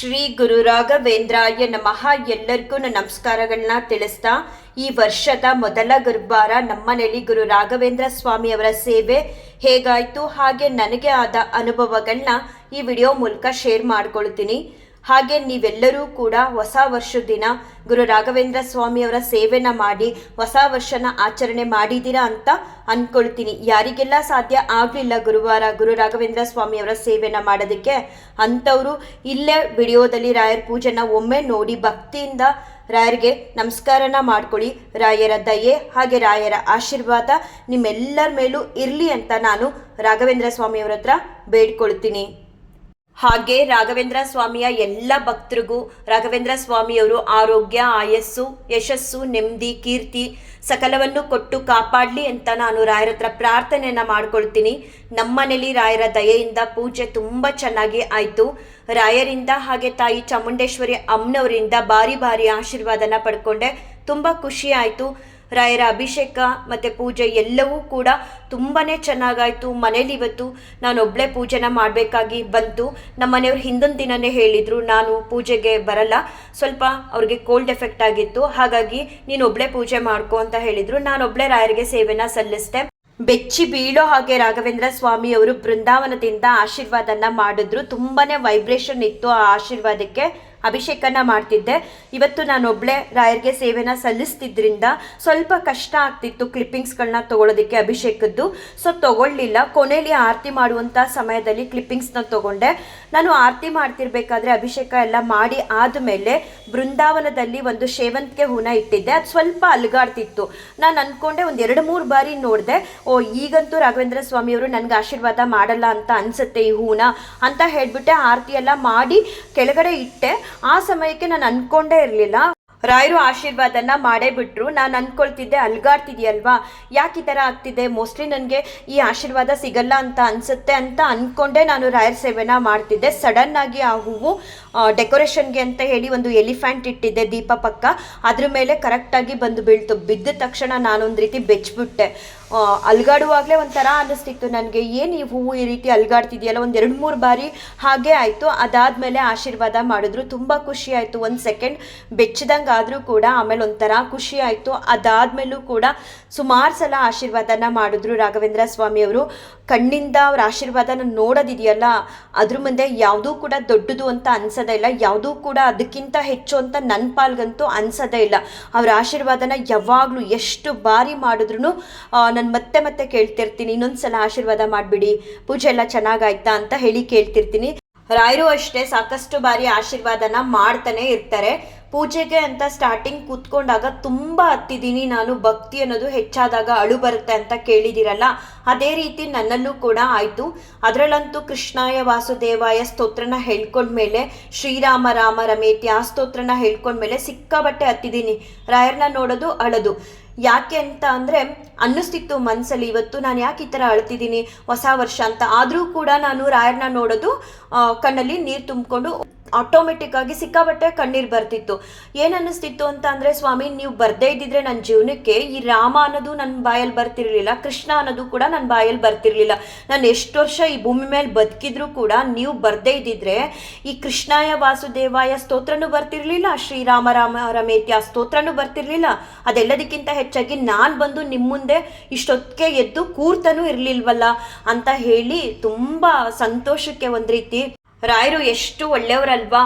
ಶ್ರೀ ಗುರು ರಾಘವೇಂದ್ರಾಯ ನಮಃ. ಎಲ್ಲರಿಗೂ ನಮಸ್ಕಾರಗಳನ್ನ ತಿಳಿಸ್ತಾ, ಈ ವರ್ಷದ ಮೊದಲ ಗುರುವಾರ ನಮ್ಮನೆಯಲ್ಲಿ ಗುರು ರಾಘವೇಂದ್ರ ಸ್ವಾಮಿಯವರ ಸೇವೆ ಹೇಗಾಯಿತು ಹಾಗೆ ನನಗೆ ಆದ ಅನುಭವಗಳನ್ನ ಈ ವಿಡಿಯೋ ಮೂಲಕ ಶೇರ್ ಮಾಡ್ಕೊಳ್ತೀನಿ. ಹಾಗೆ ನೀವೆಲ್ಲರೂ ಕೂಡ ಹೊಸ ವರ್ಷದ ದಿನ ಗುರು ರಾಘವೇಂದ್ರ ಸ್ವಾಮಿಯವರ ಸೇವೆನ ಮಾಡಿ ಹೊಸ ವರ್ಷನ ಆಚರಣೆ ಮಾಡಿದ್ದೀರಾ ಅಂತ ಅಂದ್ಕೊಳ್ತೀನಿ. ಯಾರಿಗೆಲ್ಲ ಸಾಧ್ಯ ಆಗಲಿಲ್ಲ ಗುರುವಾರ ಗುರು ರಾಘವೇಂದ್ರ ಸ್ವಾಮಿಯವರ ಸೇವೆನ ಮಾಡೋದಕ್ಕೆ, ಅಂಥವರು ಇಲ್ಲೇ ವಿಡಿಯೋದಲ್ಲಿ ರಾಯರ ಪೂಜೆನ ಒಮ್ಮೆ ನೋಡಿ ಭಕ್ತಿಯಿಂದ ರಾಯರಿಗೆ ನಮಸ್ಕಾರನ ಮಾಡ್ಕೊಳ್ಳಿ. ರಾಯರ ದಯೆ ಹಾಗೆ ರಾಯರ ಆಶೀರ್ವಾದ ನಿಮ್ಮೆಲ್ಲರ ಮೇಲೂ ಇರಲಿ ಅಂತ ನಾನು ರಾಘವೇಂದ್ರ ಸ್ವಾಮಿಯವರ ಹತ್ರ ಬೇಡ್ಕೊಳ್ತೀನಿ. ಹಾಗೆ ರಾಘವೇಂದ್ರ ಸ್ವಾಮಿಯ ಎಲ್ಲ ಭಕ್ತರಿಗೂ ರಾಘವೇಂದ್ರ ಸ್ವಾಮಿಯವರು ಆರೋಗ್ಯ, ಆಯಸ್ಸು, ಯಶಸ್ಸು, ನೆಮ್ಮದಿ, ಕೀರ್ತಿ ಸಕಲವನ್ನು ಕೊಟ್ಟು ಕಾಪಾಡಲಿ ಅಂತ ನಾನು ರಾಯರ ಹತ್ರ ಪ್ರಾರ್ಥನೆಯನ್ನು ಮಾಡ್ಕೊಳ್ತೀನಿ. ನಮ್ಮನೇಲಿ ರಾಯರ ದಯೆಯಿಂದ ಪೂಜೆ ತುಂಬ ಚೆನ್ನಾಗಿ ಆಯಿತು. ರಾಯರಿಂದ ಹಾಗೆ ತಾಯಿ ಚಾಮುಂಡೇಶ್ವರಿ ಅಮ್ಮನವರಿಂದ ಭಾರಿ ಭಾರಿ ಆಶೀರ್ವಾದನ ಪಡ್ಕೊಂಡೆ. ತುಂಬ ಖುಷಿ ಆಯಿತು. ರಾಯರ ಅಭಿಷೇಕ ಮತ್ತು ಪೂಜೆ ಎಲ್ಲವೂ ಕೂಡ ತುಂಬಾ ಚೆನ್ನಾಗಾಯಿತು. ಮನೇಲಿ ಇವತ್ತು ನಾನೊಬ್ಬಳೇ ಪೂಜೆನ ಮಾಡಬೇಕಾಗಿ ಬಂತು. ನಮ್ಮ ಮನೆಯವ್ರು ಹಿಂದೊಂದು ದಿನವೇ ಹೇಳಿದರು ನಾನು ಪೂಜೆಗೆ ಬರಲ್ಲ, ಸ್ವಲ್ಪ ಅವ್ರಿಗೆ ಕೋಲ್ಡ್ ಎಫೆಕ್ಟ್ ಆಗಿತ್ತು, ಹಾಗಾಗಿ ನೀನು ಒಬ್ಬಳೇ ಪೂಜೆ ಮಾಡ್ಕೊ ಅಂತ ಹೇಳಿದರು. ನಾನೊಬ್ಬಳೇ ರಾಯರಿಗೆ ಸೇವೆನ ಸಲ್ಲಿಸಿದೆ. ಬೆಚ್ಚಿ ಬೀಳೋ ಹಾಗೆ ರಾಘವೇಂದ್ರ ಸ್ವಾಮಿಯವರು ಬೃಂದಾವನದಿಂದ ಆಶೀರ್ವಾದನ ಮಾಡಿದ್ರು. ತುಂಬಾ ವೈಬ್ರೇಷನ್ ಇತ್ತು ಆ ಆಶೀರ್ವಾದಕ್ಕೆ. ಅಭಿಷೇಕನ ಮಾಡ್ತಿದ್ದೆ. ಇವತ್ತು ನಾನೊಬ್ಬಳೇ ರಾಯರಿಗೆ ಸೇವೆನ ಸಲ್ಲಿಸ್ತಿದ್ರಿಂದ ಸ್ವಲ್ಪ ಕಷ್ಟ ಆಗ್ತಿತ್ತು ಕ್ಲಿಪ್ಪಿಂಗ್ಸ್ಗಳನ್ನ ತೊಗೊಳೋದಕ್ಕೆ ಅಭಿಷೇಕದ್ದು. ಸೊ ತೊಗೊಳ್ಳಿಲ್ಲ. ಕೊನೆಯಲ್ಲಿ ಆರತಿ ಮಾಡುವಂಥ ಸಮಯದಲ್ಲಿ ಕ್ಲಿಪ್ಪಿಂಗ್ಸ್ನ ತೊಗೊಂಡೆ. ನಾನು ಆರತಿ ಮಾಡ್ತಿರ್ಬೇಕಾದ್ರೆ ಅಭಿಷೇಕ ಎಲ್ಲ ಮಾಡಿ ಆದಮೇಲೆ ಬೃಂದಾವನದಲ್ಲಿ ಒಂದು ಸೇವಂತಿಗೆ ಹೂನ ಇಟ್ಟಿದ್ದೆ. ಅದು ಸ್ವಲ್ಪ ಅಲುಗಾಡ್ತಿತ್ತು. ನಾನು ಅಂದ್ಕೊಂಡೆ ಒಂದು 2-3 ಬಾರಿ ನೋಡಿದೆ, ಈಗಂತೂ ರಾಘವೇಂದ್ರ ಸ್ವಾಮಿಯವರು ನನಗೆ ಆಶೀರ್ವಾದ ಮಾಡಲ್ಲ ಅಂತ ಅನಿಸುತ್ತೆ ಈ ಹೂನ ಅಂತ ಹೇಳಿಬಿಟ್ಟೆ ಆರತಿ ಎಲ್ಲ ಮಾಡಿ ಕೆಳಗಡೆ ಇಟ್ಟೆ. ಆ ಸಮಯಕ್ಕೆ ನಾನು ಅಂದ್ಕೊಂಡೇ ಇರಲಿಲ್ಲ, ರಾಯರು ಆಶೀರ್ವಾದನ ಮಾಡೇ ಬಿಟ್ರು. ನಾನು ಅಂದ್ಕೊಳ್ತಿದ್ದೆ ಅಲ್ಗಾಡ್ತಿದೆಯಲ್ವಾ, ಯಾಕೆ ಈ ಥರ ಆಗ್ತಿದೆ, ಮೋಸ್ಟ್ಲಿ ನನಗೆ ಈ ಆಶೀರ್ವಾದ ಸಿಗಲ್ಲ ಅಂತ ಅನಿಸುತ್ತೆ ಅಂತ ಅಂದ್ಕೊಂಡೆ ನಾನು ರಾಯರ ಸೇವೆನ ಮಾಡ್ತಿದ್ದೆ. ಸಡನ್ನಾಗಿ ಆ ಹೂವು ಡೆಕೋರೇಷನ್ಗೆ ಅಂತ ಹೇಳಿ ಒಂದು ಎಲಿಫೆಂಟ್ ಇಟ್ಟಿದ್ದೆ ದೀಪ ಪಕ್ಕ, ಅದ್ರ ಮೇಲೆ ಕರೆಕ್ಟಾಗಿ ಬಂದು ಬೀಳ್ತು. ಬಿದ್ದ ತಕ್ಷಣ ನಾನೊಂದು ರೀತಿ ಬೆಚ್ಚಿಬಿಟ್ಟೆ. ಅಲ್ಗಾಡುವಾಗಲೇ ಒಂಥರ ಅನ್ನಿಸ್ತಿತ್ತು ನನಗೆ, ಏನು ಈ ಹೂವು ಈ ರೀತಿ ಅಲ್ಗಾಡ್ತಿದೆಯಲ್ಲ. ಒಂದು 2-3 ಬಾರಿ ಹಾಗೆ ಆಯಿತು. ಅದಾದಮೇಲೆ ಆಶೀರ್ವಾದ ಮಾಡಿದ್ರು. ತುಂಬ ಖುಷಿ ಆಯಿತು. 1 ಸೆಕೆಂಡ್ ಬೆಚ್ಚದಂಗೆ ಆದರೂ ಕೂಡ ಆಮೇಲೆ ಒಂಥರ ಖುಷಿ ಆಯಿತು. ಅದಾದಮೇಲೂ ಕೂಡ ಸುಮಾರು ಸಲ ಆಶೀರ್ವಾದನ ಮಾಡಿದ್ರು ರಾಘವೇಂದ್ರ ಸ್ವಾಮಿಯವರು. ಕಣ್ಣಿಂದ ಅವ್ರ ಆಶೀರ್ವಾದನ ನೋಡೋದಿದೆಯಲ್ಲ, ಅದ್ರ ಮುಂದೆ ಯಾವುದೂ ಕೂಡ ದೊಡ್ಡದು ಅಂತ ಅನ್ಸೋದೇ ಇಲ್ಲ, ಯಾವುದೂ ಕೂಡ ಅದಕ್ಕಿಂತ ಹೆಚ್ಚು ಅಂತ ನನ್ನ ಪಾಲ್ಗಂತೂ ಅನ್ಸೋದೇ ಇಲ್ಲ. ಅವ್ರ ಆಶೀರ್ವಾದನ ಯಾವಾಗಲೂ ಎಷ್ಟು ಬಾರಿ ಮಾಡಿದ್ರು ನಾನು ಮತ್ತೆ ಮತ್ತೆ ಕೇಳ್ತಿರ್ತೀನಿ, ಇನ್ನೊಂದು ಸಲ ಆಶೀರ್ವಾದ ಮಾಡಿಬಿಡಿ, ಪೂಜೆ ಎಲ್ಲ ಚೆನ್ನಾಗಾಯ್ತಾ ಅಂತ ಹೇಳಿ ಕೇಳ್ತಿರ್ತೀನಿ. ರಾಯರು ಅಷ್ಟೇ ಸಾಕಷ್ಟು ಬಾರಿ ಆಶೀರ್ವಾದನ ಮಾಡ್ತಾನೆ ಇರ್ತಾರೆ. ಪೂಜೆಗೆ ಅಂತ ಸ್ಟಾರ್ಟಿಂಗ್ ಕೂತ್ಕೊಂಡಾಗ ತುಂಬ ಹತ್ತಿದ್ದೀನಿ ನಾನು, ಭಕ್ತಿ ಅನ್ನೋದು ಹೆಚ್ಚಾದಾಗ ಅಳು ಬರುತ್ತೆ ಅಂತ ಕೇಳಿದಿರಲ್ಲ, ಅದೇ ರೀತಿ ನನ್ನಲ್ಲೂ ಕೂಡ ಆಯಿತು. ಅದರಲ್ಲಂತೂ ಕೃಷ್ಣಾಯ ವಾಸುದೇವಾಯ ಸ್ತೋತ್ರನ ಹೇಳ್ಕೊಂಡ್ಮೇಲೆ, ಶ್ರೀರಾಮ ರಾಮ ರಮೇತಿ ಆ ಸ್ತೋತ್ರನ ಹೇಳ್ಕೊಂಡ್ಮೇಲೆ ಸಿಕ್ಕಾಬಟ್ಟೆ ಹತ್ತಿದ್ದೀನಿ. ರಾಯರನ್ನ ನೋಡೋದು ಅಳೋದು. ಯಾಕೆ ಅಂತ ಅಂದರೆ ಅನ್ನಿಸ್ತಿತ್ತು ಮನಸ್ಸಲ್ಲಿ, ಇವತ್ತು ನಾನು ಯಾಕೆ ಈ ಥರ ಅಳ್ತಿದ್ದೀನಿ ಹೊಸ ವರ್ಷ ಅಂತ. ಆದರೂ ಕೂಡ ನಾನು ರಾಯರನ್ನ ನೋಡೋದು ಕಣ್ಣಲ್ಲಿ ನೀರು ತುಂಬಿಕೊಂಡು ಆಟೋಮೆಟಿಕ್ ಆಗಿ ಸಿಕ್ಕಾಬಟ್ಟೆ ಕಣ್ಣೀರು ಬರ್ತಿತ್ತು. ಏನು ಅನ್ನಿಸ್ತಿತ್ತು ಅಂತ ಅಂದರೆ, ಸ್ವಾಮಿ ನೀವು ಬರದೇ ಇದ್ದಿದ್ರೆ ನನ್ನ ಜೀವನಕ್ಕೆ ಈ ರಾಮ ಅನ್ನೋದು ನನ್ನ ಬಾಯಲ್ಲಿ ಬರ್ತಿರ್ಲಿಲ್ಲ, ಕೃಷ್ಣ ಅನ್ನೋದು ಕೂಡ ನನ್ನ ಬಾಯಲ್ಲಿ ಬರ್ತಿರ್ಲಿಲ್ಲ. ನಾನು ಎಷ್ಟು ವರ್ಷ ಈ ಭೂಮಿ ಮೇಲೆ ಬದುಕಿದ್ರೂ ಕೂಡ ನೀವು ಬರದೇ ಇದ್ದಿದ್ರೆ ಈ ಕೃಷ್ಣಾಯ ವಾಸುದೇವಾಯ ಸ್ತೋತ್ರನೂ ಬರ್ತಿರ್ಲಿಲ್ಲ, ಶ್ರೀರಾಮ ರಾಮ ರಮೇತಿ ಆ ಸ್ತೋತ್ರನೂ ಬರ್ತಿರ್ಲಿಲ್ಲ. ಅದೆಲ್ಲದಕ್ಕಿಂತ ಹೆಚ್ಚಾಗಿ ನಾನು ಬಂದು ನಿಮ್ಮ ಮುಂದೆ ಇಷ್ಟೊತ್ತಿಗೆ ಎದ್ದು ಕೂರ್ತನೂ ಇರಲಿಲ್ವಲ್ಲ ಅಂತ ಹೇಳಿ ತುಂಬ ಸಂತೋಷಕ್ಕೆ ಒಂದು ರೀತಿ ರಾಯರು ಎಷ್ಟು ಒಳ್ಳೆಯವರಲ್ವಾ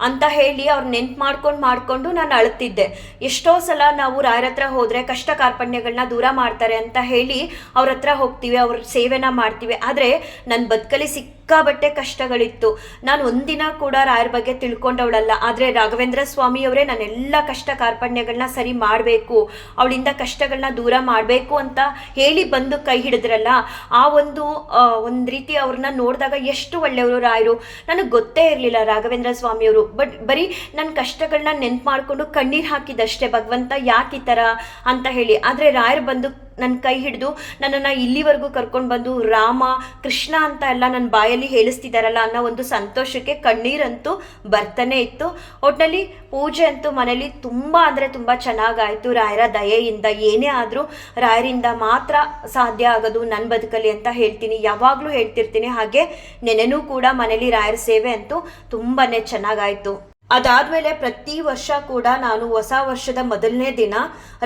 ಅಂತ ಹೇಳಿ ಅವ್ರು ನೆನ್ಪು ಮಾಡಿಕೊಂಡು ನಾನು ಅಳ್ತಿದ್ದೆ. ಎಷ್ಟೋ ಸಲ ನಾವು ರಾಯರ ಹತ್ರ ಹೋದರೆ ಕಷ್ಟ ಕಾರ್ಪಣ್ಯಗಳನ್ನ ದೂರ ಮಾಡ್ತಾರೆ ಅಂತ ಹೇಳಿ ಅವ್ರ ಹತ್ರ ಹೋಗ್ತೀವಿ, ಅವ್ರ ಸೇವೆನ ಮಾಡ್ತೀವಿ. ಆದರೆ ನನ್ನ ಬದುಕಲ್ಲಿ ಸಿಕ್ಕಾಬಟ್ಟೆ ಕಷ್ಟಗಳಿತ್ತು. ನಾನು ಒಂದಿನ ಕೂಡ ರಾಯರ ಬಗ್ಗೆ ತಿಳ್ಕೊಂಡವಳಲ್ಲ. ಆದರೆ ರಾಘವೇಂದ್ರ ಸ್ವಾಮಿಯವರೇ ನನ್ನೆಲ್ಲ ಕಷ್ಟ ಕಾರ್ಪಣ್ಯಗಳನ್ನ ಸರಿ ಮಾಡಬೇಕು, ಅವಳಿಂದ ಕಷ್ಟಗಳನ್ನ ದೂರ ಮಾಡಬೇಕು ಅಂತ ಹೇಳಿ ಬಂದು ಕೈ ಹಿಡಿದ್ರಲ್ಲ, ಆ ಒಂದು ರೀತಿ ಅವ್ರನ್ನ ನೋಡಿದಾಗ ಎಷ್ಟು ಒಳ್ಳೆಯವರು ರಾಯರು. ನನಗೆ ಗೊತ್ತೇ ಇರಲಿಲ್ಲ ರಾಘವೇಂದ್ರ ಸ್ವಾಮಿಯವರು. ಬಟ್ ಬರೀ ನನ್ನ ಕಷ್ಟಗಳನ್ನ ನೆನ್ಪು ಮಾಡಿಕೊಂಡು ಕಣ್ಣೀರು ಹಾಕಿದಷ್ಟೇ, ಭಗವಂತ ಯಾಕೆ ಈ ಥರ ಅಂತ ಹೇಳಿ. ಆದರೆ ರಾಯರು ಬಂದು ನನ್ನ ಕೈ ಹಿಡಿದು ನನ್ನನ್ನು ಇಲ್ಲಿವರೆಗೂ ಕರ್ಕೊಂಡು ಬಂದು ರಾಮ ಕೃಷ್ಣ ಅಂತ ಎಲ್ಲ ನನ್ನ ಬಾಯಲ್ಲಿ ಹೇಳಿಸ್ತಿದ್ದಾರಲ್ಲ ಅನ್ನೋ ಒಂದು ಸಂತೋಷಕ್ಕೆ ಕಣ್ಣೀರಂತೂ ಬರ್ತಾನೆ ಇತ್ತು. ಒಟ್ಟಿನಲ್ಲಿ ಪೂಜೆ ಅಂತೂ ಮನೇಲಿ ತುಂಬ ಅಂದರೆ ತುಂಬ ಚೆನ್ನಾಗಾಯಿತು. ರಾಯರ ದಯೆಯಿಂದ ಏನೇ ಆದರೂ ರಾಯರಿಂದ ಮಾತ್ರ ಸಾಧ್ಯ ಆಗೋದು ನನ್ನ ಬದುಕಲ್ಲಿ ಅಂತ ಹೇಳ್ತೀನಿ, ಯಾವಾಗಲೂ ಹೇಳ್ತಿರ್ತೀನಿ. ಹಾಗೆ ನೆನೆನೂ ಕೂಡ ಮನೇಲಿ ರಾಯರ ಸೇವೆ ಅಂತೂ ತುಂಬಾ ಚೆನ್ನಾಗಾಯಿತು. ಅದಾದಮೇಲೆ ಪ್ರತಿ ವರ್ಷ ಕೂಡ ನಾನು ಹೊಸ ವರ್ಷದ ಮೊದಲನೇ ದಿನ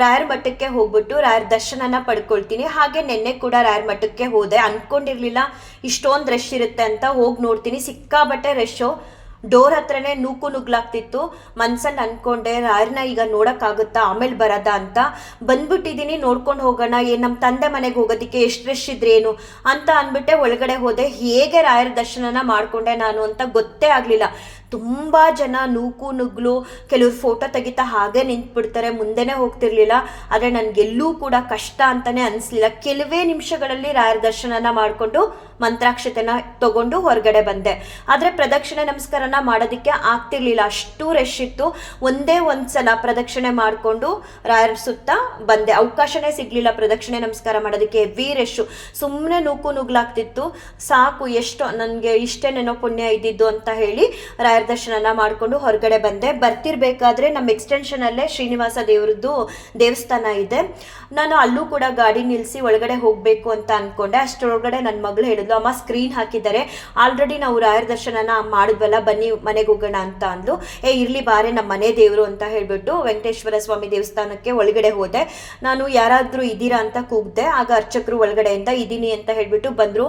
ರಾಯರ ಮಠಕ್ಕೆ ಹೋಗ್ಬಿಟ್ಟು ರಾಯರ ದರ್ಶನನ ಪಡ್ಕೊಳ್ತೀನಿ. ಹಾಗೆ ನೆನ್ನೆ ಕೂಡ ರಾಯರ ಮಠಕ್ಕೆ ಹೋದೆ. ಅಂದ್ಕೊಂಡಿರಲಿಲ್ಲ ಇಷ್ಟೊಂದು ರಶ್ ಇರುತ್ತೆ ಅಂತ. ಹೋಗಿ ನೋಡ್ತೀನಿ, ಸಿಕ್ಕಾಬಟ್ಟೆ ರಶ್ಶು. ಡೋರ್ ಹತ್ರನೇ ನುಗ್ಲಾಗ್ತಿತ್ತು. ಮನ್ಸಲ್ಲಿ ಅಂದ್ಕೊಂಡೆ ರಾಯರನ್ನ ಈಗ ನೋಡೋಕ್ಕಾಗುತ್ತಾ, ಆಮೇಲೆ ಬರೋದ ಅಂತ. ಬಂದ್ಬಿಟ್ಟಿದ್ದೀನಿ, ನೋಡ್ಕೊಂಡು ಹೋಗೋಣ, ನಮ್ಮ ತಂದೆ ಮನೆಗೆ ಹೋಗೋದಕ್ಕೆ ಎಷ್ಟು ರಶ್ ಇದ್ರೇನು ಅಂತ ಅಂದ್ಬಿಟ್ಟೆ ಒಳಗಡೆ ಹೋದೆ. ಹೇಗೆ ರಾಯರ ದರ್ಶನನ ಮಾಡಿಕೊಂಡೆ ನಾನು ಅಂತ ಗೊತ್ತೇ ಆಗಲಿಲ್ಲ. ತುಂಬ ಜನ ನುಗ್ಲು, ಕೆಲವ್ರು ಫೋಟೋ ತೆಗಿತಾ ಹಾಗೆ ನಿಂತ್ಬಿಡ್ತಾರೆ, ಮುಂದೆನೇ ಹೋಗ್ತಿರ್ಲಿಲ್ಲ. ಆದರೆ ನನಗೆಲ್ಲೂ ಕೂಡ ಕಷ್ಟ ಅಂತಲೇ ಅನಿಸ್ಲಿಲ್ಲ. ಕೆಲವೇ ನಿಮಿಷಗಳಲ್ಲಿ ರಾಯರ ದರ್ಶನನ ಮಾಡಿಕೊಂಡು ಮಂತ್ರಾಕ್ಷತೆನ ತಗೊಂಡು ಹೊರಗಡೆ ಬಂದೆ. ಆದರೆ ಪ್ರದಕ್ಷಿಣೆ ನಮಸ್ಕಾರನ ಮಾಡೋದಕ್ಕೆ ಆಗ್ತಿರ್ಲಿಲ್ಲ, ಅಷ್ಟು ರಶ್ ಇತ್ತು. ಒಂದೇ ಒಂದ್ಸಲ ಪ್ರದಕ್ಷಿಣೆ ಮಾಡಿಕೊಂಡು ರಾಯರ ಸುತ್ತ ಬಂದೆ. ಅವಕಾಶನೇ ಸಿಗಲಿಲ್ಲ ಪ್ರದಕ್ಷಿಣೆ ನಮಸ್ಕಾರ ಮಾಡೋದಕ್ಕೆ, ಹೆವಿ ರಶ್ಶು. ಸುಮ್ಮನೆ ನುಗ್ಲಾಗ್ತಿತ್ತು. ಸಾಕು, ಎಷ್ಟು ನನಗೆ ಇಷ್ಟೇನೇನೋ ಪುಣ್ಯ ಇದ್ದಿದ್ದು ಅಂತ ಹೇಳಿ ರಾಯರ ದರ್ಶನನ ಮಾಡಿಕೊಂಡು ಹೊರಗಡೆ ಬಂದೆ. ಬರ್ತಿರ್ಬೇಕಾದ್ರೆ ನಮ್ಮ ಎಕ್ಸ್ಟೆನ್ಷನಲ್ಲೇ ಶ್ರೀನಿವಾಸ ದೇವ್ರದ್ದು ದೇವಸ್ಥಾನ ಇದೆ. ನಾನು ಅಲ್ಲೂ ಕೂಡ ಗಾಡಿ ನಿಲ್ಲಿಸಿ ಒಳಗಡೆ ಹೋಗಬೇಕು ಅಂತ ಅಂದ್ಕೊಂಡೆ. ಅಷ್ಟರೊಳಗಡೆ ನನ್ನ ಮಗಳು ಹೇಳಿದ್ಲು, ಅಮ್ಮ ಸ್ಕ್ರೀನ್ ಹಾಕಿದ್ದಾರೆ, ಆಲ್ರೆಡಿ ನಾವು ರಾಯರ ದರ್ಶನನ ಮಾಡಿದ್ವಲ್ಲ, ಬನ್ನಿ ಮನೆಗೆ ಹೋಗೋಣ ಅಂತ ಅಂದ್ಲು. ಇರಲಿ ಬಾರೆ, ನಮ್ಮ ಮನೆ ದೇವರು ಅಂತ ಹೇಳಿಬಿಟ್ಟು ವೆಂಕಟೇಶ್ವರ ಸ್ವಾಮಿ ದೇವಸ್ಥಾನಕ್ಕೆ ಒಳಗಡೆ ಹೋದೆ. ನಾನು ಯಾರಾದರೂ ಇದ್ದೀರಾ ಅಂತ ಕೂಗ್ದೆ. ಆಗ ಅರ್ಚಕರು ಒಳಗಡೆಯಿಂದ ಇದ್ದೀನಿ ಅಂತ ಹೇಳಿಬಿಟ್ಟು ಬಂದರು.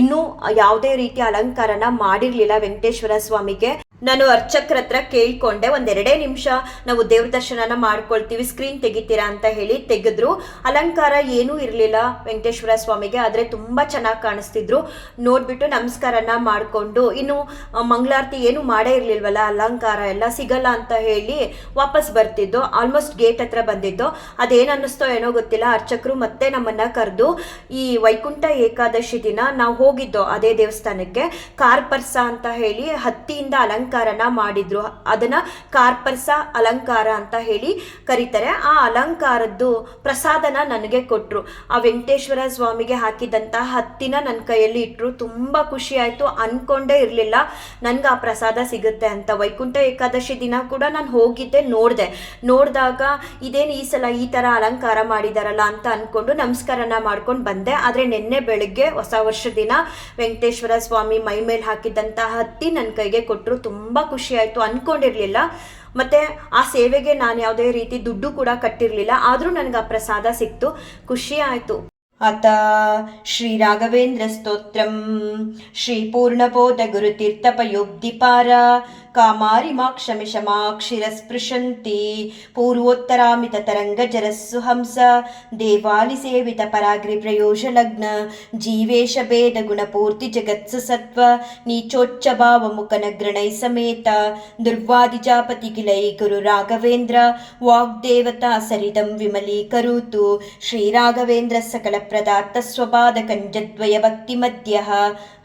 ಇನ್ನೂ ಯಾವುದೇ ರೀತಿಯ ಅಲಂಕಾರನ ಮಾಡಿರಲಿಲ್ಲ ವೆಂಕಟೇಶ್ವರ ಸ್ವಾಮಿಗೆ. ನಾನು ಅರ್ಚಕ್ರ ಹತ್ರ ಕೇಳ್ಕೊಂಡೆ, ಒಂದೆರಡೇ ನಿಮಿಷ ನಾವು ದೇವ್ರ ದರ್ಶನನ ಮಾಡ್ಕೊಳ್ತೀವಿ, ಸ್ಕ್ರೀನ್ ತೆಗಿತೀರಾ ಅಂತ ಹೇಳಿ ತೆಗೆದ್ರು. ಅಲಂಕಾರ ಏನೂ ಇರಲಿಲ್ಲ ವೆಂಕಟೇಶ್ವರ ಸ್ವಾಮಿಗೆ, ಆದರೆ ತುಂಬ ಚೆನ್ನಾಗಿ ಕಾಣಿಸ್ತಿದ್ರು. ನೋಡಿಬಿಟ್ಟು ನಮಸ್ಕಾರನ ಮಾಡಿಕೊಂಡು, ಇನ್ನು ಮಂಗಳಾರತಿ ಏನು ಮಾಡೇ ಇರಲಿಲ್ವಲ್ಲ, ಅಲಂಕಾರ ಎಲ್ಲ ಸಿಗಲ್ಲ ಅಂತ ಹೇಳಿ ವಾಪಸ್ ಬರ್ತಿದ್ದು. ಆಲ್ಮೋಸ್ಟ್ ಗೇಟ್ ಹತ್ರ ಬಂದಿದ್ದು. ಅದೇನು ಅನ್ನಿಸ್ತೋ ಏನೋ ಗೊತ್ತಿಲ್ಲ, ಅರ್ಚಕರು ಮತ್ತೆ ನಮ್ಮನ್ನು ಕರೆದು ಈ ವೈಕುಂಠ ಏಕಾದಶಿ ದಿನ ನಾವು ಹೋಗಿದ್ದೋ ಅದೇ ದೇವಸ್ಥಾನಕ್ಕೆ, ಕಾರ್ಪರ್ಸ ಅಂತ ಹೇಳಿ ಹತ್ತಿಯಿಂದ ಅಲಂಕಾರನ ಮಾಡಿದ್ರು. ಅದನ್ನ ಕಾರ್ಪರ್ಸ ಅಲಂಕಾರ ಅಂತ ಹೇಳಿ ಕರೀತಾರೆ. ಆ ಅಲಂಕಾರದ್ದು ಪ್ರಸಾದನ ನನಗೆ ಕೊಟ್ಟರು. ಆ ವೆಂಕಟೇಶ್ವರ ಸ್ವಾಮಿಗೆ ಹಾಕಿದಂಥ ಹತ್ತಿನ ನನ್ನ ಕೈಯಲ್ಲಿ ಇಟ್ಟರು. ತುಂಬ ಖುಷಿ ಆಯಿತು. ಅಂದ್ಕೊಂಡೇ ಇರಲಿಲ್ಲ ನನಗೆ ಆ ಪ್ರಸಾದ ಸಿಗುತ್ತೆ ಅಂತ. ವೈಕುಂಠ ಏಕಾದಶಿ ದಿನ ಕೂಡ ನಾನು ಹೋಗಿದ್ದೆ, ನೋಡಿದಾಗ ಇದೇನು ಈ ಸಲ ಈ ಥರ ಅಲಂಕಾರ ಮಾಡಿದಾರಲ್ಲ ಅಂತ ಅಂದ್ಕೊಂಡು ನಮಸ್ಕಾರನ ಮಾಡ್ಕೊಂಡು ಬಂದೆ. ಆದರೆ ನಿನ್ನೆ ಬೆಳಗ್ಗೆ ಹೊಸ ವರ್ಷ ದಿನ ವೆಂಕಟೇಶ್ವರ ಸ್ವಾಮಿ ಮೈ ಮೇಲೆ ಹಾಕಿದಂಥ ಹತ್ತಿ ನನ್ನ ಕೈಗೆ ಕೊಟ್ಟರು. ತುಂಬ ಖುಷಿ ಆಯಿತು. ಅಂದ್ಕೊಂಡಿರಲಿಲ್ಲ. ಮತ್ತು ಆ ಸೇವೆಗೆ ನಾನು ಯಾವುದೇ ರೀತಿ ದುಡ್ಡು ಕೂಡ ಕಟ್ಟಿರಲಿಲ್ಲ. ಆದರೂ ನನಗೆ ಆ ಪ್ರಸಾದ ಸಿಕ್ತು, ಖುಷಿ ಆಯಿತು. ಅತ ಶ್ರೀ ರಾಘವೇಂದ್ರ ಸ್ತೋತ್ರಂ ಶ್ರೀ ಪೂರ್ಣಬೋಧ ಗುರುತೀರ್ಥಪಯೋಬ್ಧಿಪಾರ ಕಾಮಾರಿಮಾಕ್ಷಮಿಷಮಾಕ್ಷಿರಸ್ಪೃಶಂತಿ ಪೂರ್ವೋತ್ತರಾಮಿತ ತರಂಗಜರಸ್ಸು ಹಂಸ ದೇವಾಲಿ ಸೇವಿತ ಪರಾಗ್ರಿ ಪ್ರಯೋಜಲಗ್ನ ಜೀವೇಶ ಭೇದ ಗುಣಪೂರ್ತಿ ಜಗತ್ಸು ಸತ್ವ ನೀಚೋಚ್ಚ ಭಾವ ಮುಖನಗ್ರಣೈ ಸಮೇತ ದುರ್ವಾದಿಜಾಪತಿ ಕಿಲೈ ಗುರು ರಾಘವೇಂದ್ರ ವಾಗ್ದೇವತಾ ಸರಿದಂ ವಿಮಲೀಕರೋತು ಶ್ರೀ ರಾಘವೇಂದ್ರ ಸಕಲ ಪ್ರದಾತ್ತ ಸ್ವಪಾದ ಕಂಜದ್ವಯ ಭಕ್ತಿ ಮಧ್ಯ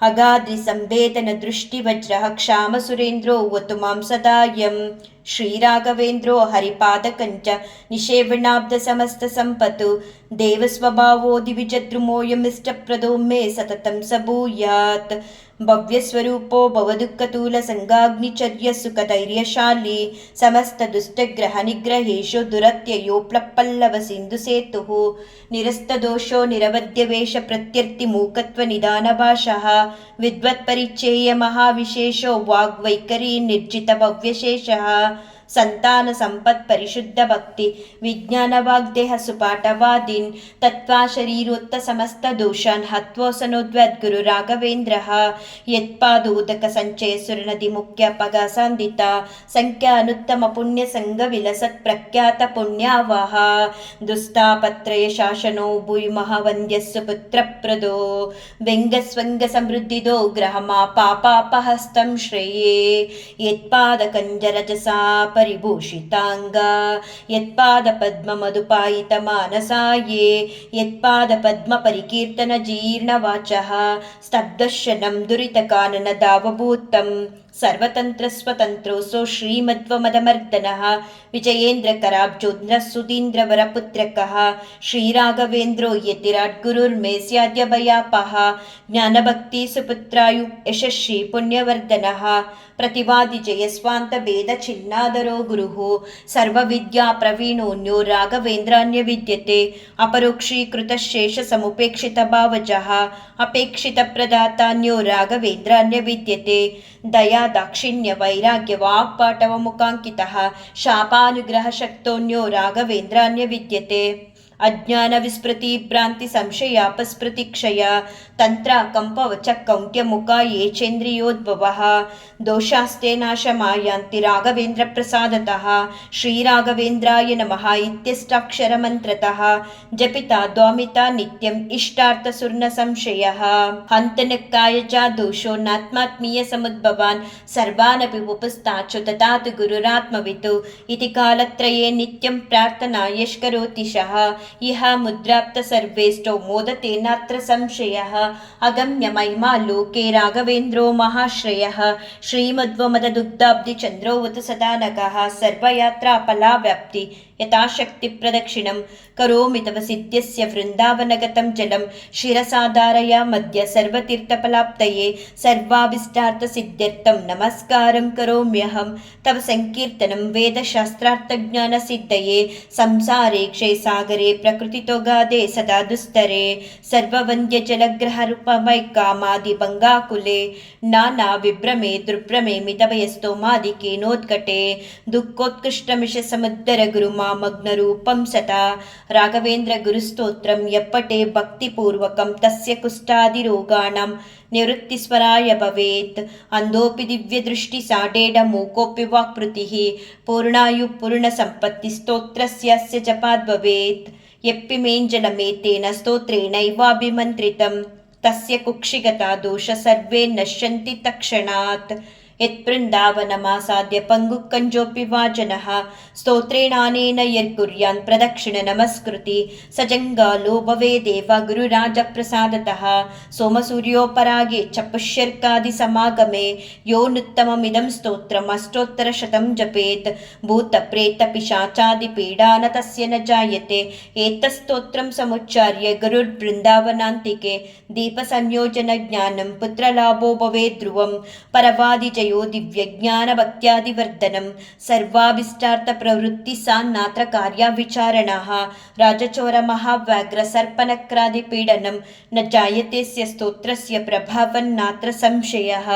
ಅಗಾದ್ರಿ ಸಂವೇದನ ದೃಷ್ಟಿ ವಜ್ರ ಕ್ಷಾಮ ಸುರೇಂದ್ರೋ ವತು ಮಾಂ ಸದಾಯಂ ಶ್ರೀರಾಘವೇಂದ್ರೋ ಹರಿಪಾದ ಕಂಚ ನಿಷೇವಣಾಬ್ಧ ಸಮಸ್ತ ಸಂಪತ್ತು ದೇವಸ್ವಭಾವೋ ದಿವಿಜದ್ರುಮೋಯಮಿಷ್ಟಪ್ರದೋ ಮೇ ಸತತಂ ಸಭೂಯಾತ್ ಭವ್ಯಸ್ವರೂಪೋ ಭವದುಃಖತೂಲ ಸಂಗಾಗ್ನಿಚರ್ಯ ಸುಖಧೈರ್ಯಶಾಲಿ ಸಮಸ್ತ ದುಷ್ಟಗ್ರಹ ನಿಗ್ರಹೇಶು ದುರತ್ಯಯೋ ಪ್ಲಪ್ಪಲ್ಲವ ಸಿಂಧು ಸೇತುಃ ನಿರಸ್ತದೋಷೋ ನಿರವದ್ಯವೇಶ ಪ್ರತ್ಯರ್ಥಿ ಮೂಕತ್ವ ನಿಧಾನ ಭಾಷಃ ವಿದ್ವತ್ಪರಿಚೇಯ ಮಹಾವಿಶೇಷೋ ವಾಗ್ವೈಖರಿ ನಿರ್ಜಿತ ಭವ್ಯಶೇಷಃ ಸಂತಾನ ಸಂಪತ್ ಪರಿಶುದ್ಧ ಭಕ್ತಿ ವಿಜ್ಞಾನ ವಾಗ್ದೇಹ ಸುಪಾಠವಾದೀನ್ ತತ್ವಾ ಶರೀರೋತ್ತ ಸಮಸ್ತ ದೋಷಾನ್ ಹತ್ವೋಸನೋದ್ವದ್ಗುರು ರಾಘವೇಂದ್ರ ಯತ್ಪಾದೋದಕ ಸಂಚಯ ಸುರನದಿ ಮುಖ್ಯ ಪಗ ಸಂದಿತ ಸಂಖ್ಯಾ ಅನುತ್ತಮ ಪುಣ್ಯ ಸಂಘ ವಿಲಸತ್ ಪ್ರಖ್ಯಾತ ಪುಣ್ಯಾವಾಹ ದುಸ್ತಾಪತ್ರಯ ಶಾಸನೋ ಭೂಯಿಮಃ ವಂದ್ಯಸ್ಸು ಪುತ್ರಪ್ರದೋ ವ್ಯಂಗಸ್ವಂಗ ಸಮೃದ್ಧಿದೋ ಗ್ರಹಮಾ ಪಾಪಾಪಹಸ್ತಂ ಶ್ರೇಯೇ ಯತ್ಪಾದ ಕಂಜರಜಸಾ ಪರಿಭೂಷಿತಾಂಗ ಯತ್ಪಾದ ಪದ್ಮ ಮಧುಪಾಯಿತ ಮಾನಸಾಯೇ ಯತ್ಪಾದ ಪದ್ಮ ಪರಿಕೀರ್ತನ ಜೀರ್ಣ ವಾಚಃ ಸ್ತಬ್ಧಶನಂ ದುರಿತ ಕಾನನ ದಾವಭೂತಂ सर्वतन्त्रस्वतन्त्रोऽसौ श्रीमध्वमदमर्दनः विजयेन्द्रकराब्जोन्द्रः सुधीन्द्रवरपुत्रकः श्रीराघवेन्द्रो यतिराट् गुरुर्मे स्याद्यभयापः ज्ञानभक्तिसुपुत्रायु यशस्वी पुण्यवर्धनः प्रतिवादि जयस्वान्त वेद चिन्नादरो गुरुः सर्वविद्या प्रवीणोऽन्यो राघवेन्द्रान्य विद्यते अपरोक्षीकृतशेष समुपेक्षित भावजः अपेक्षित प्रदातान्यो राघवेन्द्रान्य विद्यते दया दाक्षिण्य वैराग्य वाक्पाटव मुखांकितः शापानुग्रह शक्तोऽन्यो राघवेन्द्रान्य विद्यते अज्ञान विस्मृति भ्रांति संशयापस्मृति क्षय तंत्र कंपवच कौंट्य मुखा ये चेन्द्रियोद्भवः दोषास्ते नाशमायान्ति राघवेन्द्र प्रसादतः श्रीराघवेन्द्राय नमः इत्यष्टाक्षर मंत्रतः जपिता द्वामिता नित्यम् इष्टार्थ सुर्ण संशयः हन्तनक्काय च दोषो नात्मात्मीय समुद्भवान् सर्वानपि उपस्थाचु तथातु गुरुरात्मवितु इति कालत्रये नित्यं प्रार्थना यष्करोतिशः इह मुद्राप्त सर्वेष्टो मोदते नात्र संशयः अगम्य महिमा लोके राघवेन्द्रो महाश्रयः श्रीमध्वमददुग्धाब्धि चन्द्रोऽवतु सदानकः सर्वयात्रा फलाव्याप्ति यथाशक्ति प्रदक्षिणं करोमि तव सिद्ध्यस्य वृन्दावनगतं जलं शिरसाधारय मध्य सर्वतीर्थफलाप्तये सर्वाभीष्टार्थसिद्ध्यर्थं नमस्कारं करोम्यहं तव संकीर्तनं वेदशास्त्रार्थज्ञानसिद्धये संसारे क्षयसागरे प्रकृतितोगादे सदा दुस्तरे सर्ववन्द्यजलग्रहरूपमय कामादिभङ्गाकुले नाना विभ्रमे दुर्भ्रमे मितभयस्तोमादिकेनोत्कटे दुःखोत्कृष्टमिष समुद्र गुरुमा मग्नरूपं सता राघवेन्द्र गुरुस्तोत्रं यप्पटे भक्तिपूर्वकं तस्य कुष्ठादिरोगाणां निवृत्तिस्वराय भवेत् अंधोऽपि दिव्यदृष्टिसाडेड मूकोऽपि वाक्पृतिः पूर्णायुपूर्णसम्पत्तिस्तोत्रस्यस्य जपाद् भवेत् यप्पिमेञ्जलमेतेन स्तोत्रेणैवाभिमन्त्रितं तस्य कुक्षिगता दोष सर्वे नश्यन्ति तत्क्षणात् यत्वृन्दावनमासाद्य पङ्गुकञ्जोऽपि वा जनः स्तोत्रेणानेन यर्कुर्यान् प्रदक्षिण नमस्कृति सजङ्गालो भवेदेव गुरुराजप्रसादतः सोमसूर्योपरागे च पुष्यर्कादिसमागमे योनुत्तममिदं स्तोत्रम् अष्टोत्तरशतं जपेत् भूतप्रेतपिशाचादिपीडा न तस्य न जायते एतत्स्तोत्रं समुच्चार्य गुरुर्बृन्दावनान्तिके दीपसंयोजनज्ञानं पुत्रलाभो भवेत् ध्रुवं परवादिजय दिव्यज्ञानभक्त्यादिवर्धनं सर्वाभीष्टार्थप्रवृत्ति सा नात्र कार्याविचारणः राजचोरमहाव्याघ्र सर्पनक्रादिपीडनं न जायते स्य स्तोत्रस्य प्रभावन्नात्र संशयः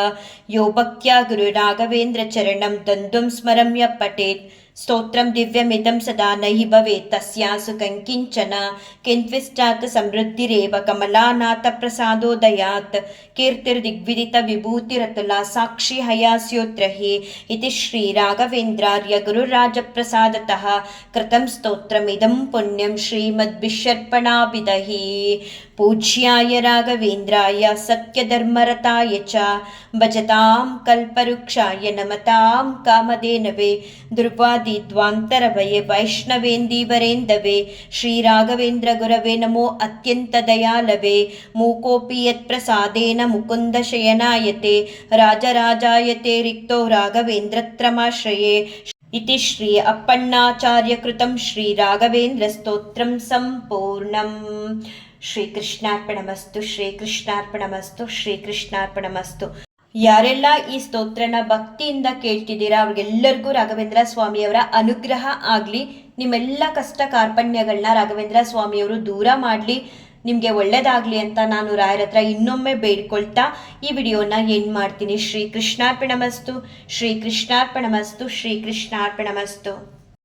यो भक्त्या गुरुराघवेन्द्रचरणं द्वन्द्वं स्मरम्य पठेत् स्तोत्रं दिव्यमिदं सदा न हि भवेत् तस्यासु कङ्किञ्चन किन्त्विष्टात् समृद्धिरेव कमलानाथप्रसादोदयात् कीर्तिर्दिग्विदितविभूतिरतुला साक्षी हयास्योत्र हि इति श्रीराघवेन्द्रार्य गुरुराजप्रसादतः कृतं स्तोत्रमिदं पुण्यं श्रीमद्भिषर्पणाभिदः पूज्याय राघवेन्द्राय सत्यधर्मरताय च भजतां कल्पवृक्षाय नमतां कामधेनवे ध्रुवादिद्वान्तरभये वैष्णवेन्दीवरेन्दवे श्रीराघवेन्द्र गुरवे नमो अत्यन्तदयालवे मूकोऽपि यत्प्रसादेन मुकुन्दशयनायते राजराजायते रिक्तो राघवेन्द्रत्रमाश्रये इति श्री अप्पण्णाचार्यकृतं श्रीराघवेन्द्रस्तोत्रं सम्पूर्णम् ಶ್ರೀಕೃಷ್ಣಾರ್ಪಣಮಸ್ತು ಶ್ರೀಕೃಷ್ಣಾರ್ಪಣಮಸ್ತು ಶ್ರೀಕೃಷ್ಣಾರ್ಪಣಮಸ್ತು. ಯಾರೆಲ್ಲ ಈ ಸ್ತೋತ್ರನ ಭಕ್ತಿಯಿಂದ ಕೇಳ್ತಿದ್ದೀರಾ ಅವ್ರಿಗೆಲ್ಲರಿಗೂ ರಾಘವೇಂದ್ರ ಸ್ವಾಮಿಯವರ ಅನುಗ್ರಹ ಆಗಲಿ. ನಿಮ್ಮೆಲ್ಲ ಕಷ್ಟ ಕಾರ್ಪಣ್ಯಗಳನ್ನ ರಾಘವೇಂದ್ರ ಸ್ವಾಮಿಯವರು ದೂರ ಮಾಡಲಿ, ನಿಮಗೆ ಒಳ್ಳೆಯದಾಗಲಿ ಅಂತ ನಾನು ರಾಯರ ಹತ್ರ ಇನ್ನೊಮ್ಮೆ ಬೇಡ್ಕೊಳ್ತಾ ಈ ವಿಡಿಯೋನ ಏನು ಮಾಡ್ತೀನಿ. ಶ್ರೀಕೃಷ್ಣಾರ್ಪಣಮಸ್ತು ಶ್ರೀಕೃಷ್ಣಾರ್ಪಣಮಸ್ತು ಶ್ರೀಕೃಷ್ಣಾರ್ಪಣಮಸ್ತು.